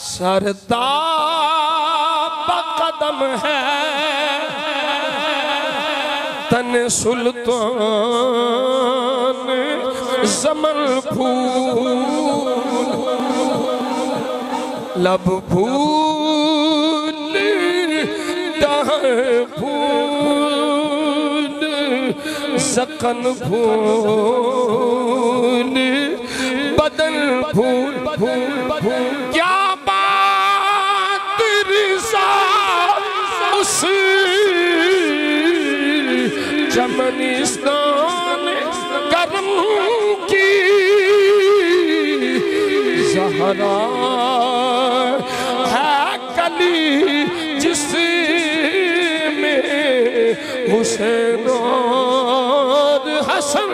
सरताब कदम है तन सुल्तान ज़मल फूल लब फूल दाह फूल ज़कन फूल बदन फूल क्या बात रिज़ा उस चमनिस्तान करम की ज़हरा है कली जिसमें हुसैन और हसन